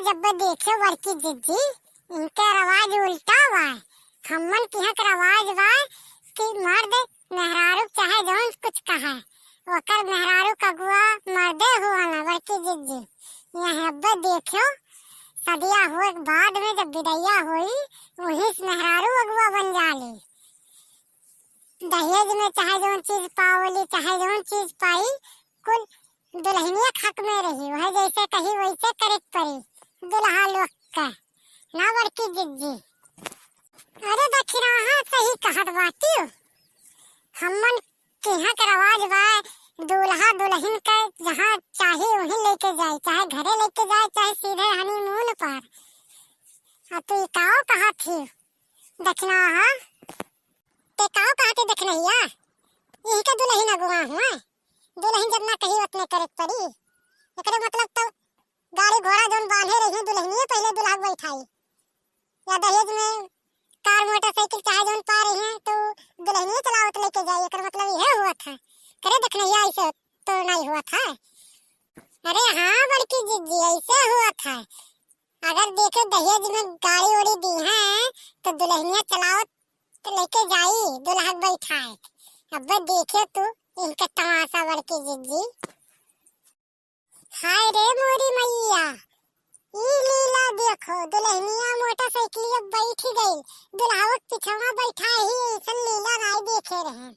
जब देखो बड़की जिज्जी इनका रवाज उल्टा हुआ है। खम्मन की हक रवाज बा कि मर्द मेहरारू चाहे जौन कुछ कहा ओकर मेहरारू का गुआ मर्दे हुआ ना बड़की जिज्जी। यहाँ अब देखो सदिया हुए बाद में जब विदैया हुई वही मेहरारू अगुआ बन जाली। दहेज में चाहे जौन चीज पावली चाहे जौन चीज पाई कुल दुल्हनिया हक में रही। वह जैसे कही वैसे करे परी दुल्हा लोग का ना बड़की जिज्जी। अरे दक्षिणा सही कहत बाटी। हमन के यहाँ का रवाज बा दूल्हा दुल्हन का जहाँ चाहे वहीं लेके जाए, चाहे घरे लेके जाए चाहे सीधे हनीमून पर। अब तू काओ कहा थी दक्षिणा ते काओ कहा थी दक्षिणैया यही का दुल्हन अगुआ हुआ। दुल्हन जब ना कही उतने करे पड़ी एकरे मतलब तो गाड़ी घोड़ा जोन बांधे रही दुल्हनिए पहले दुल्हा बैठाई या दहेज में कार मोटरसाइकिल चाहे जोन पा रही हैं तो दुल्हनिए चलावत लेके जाए। एकर मतलब यह हुआ था करे दक्षिणैया ऐसे तो नहीं हुआ था। अरे हाँ बड़की जिज्जी ऐसे हुआ था। अगर देखे दहेज में गाड़ी उड़ी दी है तो दुल्हनिया चलावत लेके जाई दुल्हा बैठाए। अब देखे तू इनका तमाशा बड़की जिज्जी। हाय रे मोरी मैया ई लीला देखो दुल्हनिया मोटरसाइकिल बैठ गई दुल्हा पिछवा बैठा ही ऐसा लीला नहीं देखे रहे।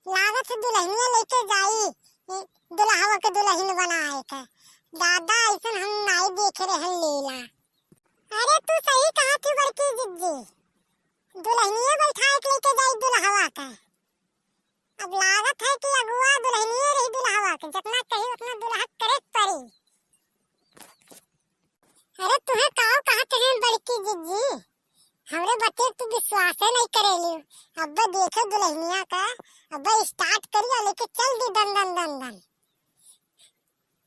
लागत दुल्हनिया लेके जाई दुल्हा के दुल्हन बनाए का दादा ऐसा हम नहीं देखे रहे लीला। अरे तू सही कहा थी बड़की जिज्जी दुल्हनिया बैठा के लेके जाई दुल्हा का। अब लागत है कि अगुआ दुल्हनिए रही दुल्हा के जितना कही उतना दुल्हा करे पड़ी। अरे तुम्हें काओ कहते हैं बड़की जिज्जी हमरे बच्चे तू विश्वास नहीं करेली। अब देखो दुल्हनिया का अब स्टार्ट करिए लेके चल दी दन दन दन दन।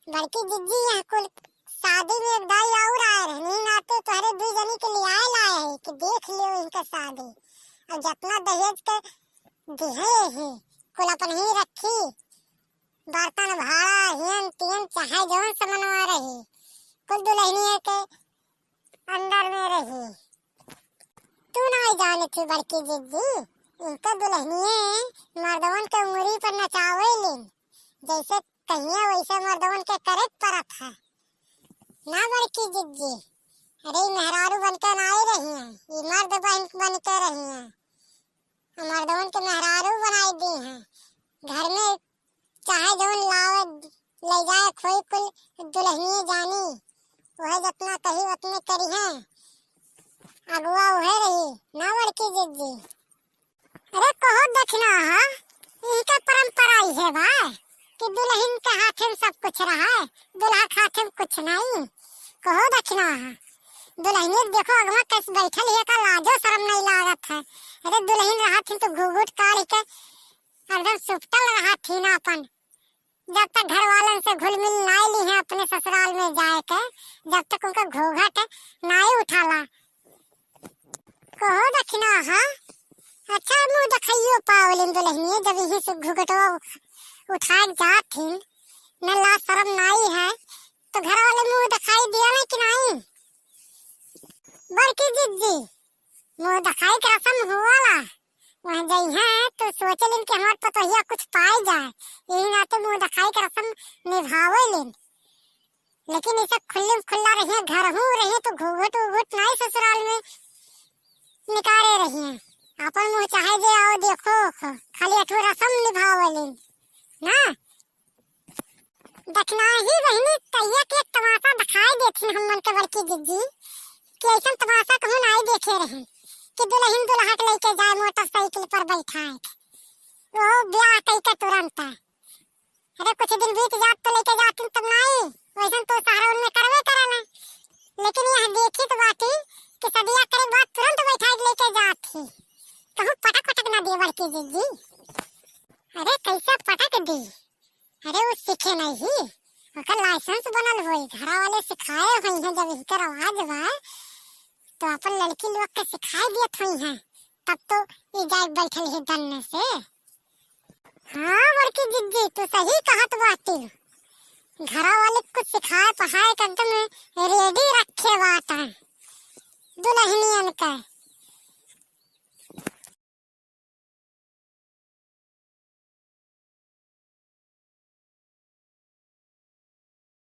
बड़की जिज्जी यहाँ कुल शादी में एक दाई और आए रहे नहीं नाते तुम्हारे दो जनी के लिए आए लाए है कि देख लियो इनका शादी। और जितना दहेज के दिहे है कुल अपन ही रखी बर्तन भाड़ा हियन तियन चाहे जौन समनवा रही कुल दुल्हनिया के अंदर में रही। तू नहीं जाने थी बड़की जिज्जी इनका दुल्हनिया मर्दवन के उंगली पर नचावेलिन जैसे कहिए वैसे मर्दवन के करे परत है ना बड़की जिज्जी। अरे मेहरारू बनकर नहीं रही है ये मर्द बन के रही है मर्दवन के मेहरारू बनाई दी हैं। घर में चाहे जौन लावे ले जाए खोई कुल दुल्हनिए जानी वह जितना कही उतने करी है अगुआ वह रही ना बड़की जिज्जी। अरे कहो दक्षिणा इनका परंपरा ही है भाई कि दुल्हन के हाथ में सब कुछ रहा है दुल्हा के हाथ में कुछ नहीं। कहो दक्षिणा दुल्हनिया देखो अगवा कैस बैठल है का लाजो शर्म नहीं लागत है। अरे दुल्हन रहा थी तो घूघूट काढ़ के एकदम सुपटल रहा थी ना अपन जब तक घर वालन से घुल मिल नहीं ली है अपने ससुराल में जाए के जब तक उनका घूंघट नहीं उठाला। कहो दक्षिणा अच्छा मुँह दिखाइयो पावलिन दुल्हनिया जब यही से घूंघटवा उठा जात थी न ला शर्म नहीं है तो घर वाले मुँह दिखाई दिया नहीं कि नहीं बड़की जिज्जी। मुँह दिखाई का रस्म हुआ वहाँ जाई है तो सोचलिन कि हमारे पतोहिया कुछ पाई जाए यही नाते मुँह दिखाई का रस्म निभावेलिन। लेकिन इसे खुल्ला रही घर हूँ रही तो घूघट उघट नहीं ससुराल में निकाले रही है अपन मुँह चाहे जे आओ देखो खाली अठो रस्म निभावेलिन ना। दक्षिणा ही बहनी कहिए कि एक तमाशा दिखाई देती हमन के बड़की जिज्जी कि ऐसा तमाशा कहूँ नहीं देखे रहे कि दुल्हन दुल्हा के लेके जाए मोटरसाइकिल पर बैठाए वो ब्याह कई के तुरंत। अरे कुछ दिन बीत जात तो लेके जाती तब नहीं वैसा तो सहारा उनमें करवे करना। लेकिन यह देखी तो बाती कि सदिया करे बाद तुरंत बैठा के लेके जाती कहूँ पटक ना दिए बड़की जिज्जी। अरे कैसे पटक दी अरे वो सीखे नहीं ओकर लाइसेंस बनल हुई घर वाले सिखाए हुई है जब इनकर आवाज बा तो अपन लड़की लोग के सिखाई दियत हुई हैं तब तो ये जाए बैठल है दन्ने से। हाँ बड़की जिज्जी तू सही कहत बाती घरा वाले कुछ सिखाए पढ़ाए कर एकदम रेडी रखे बात है दुल्हनियन का।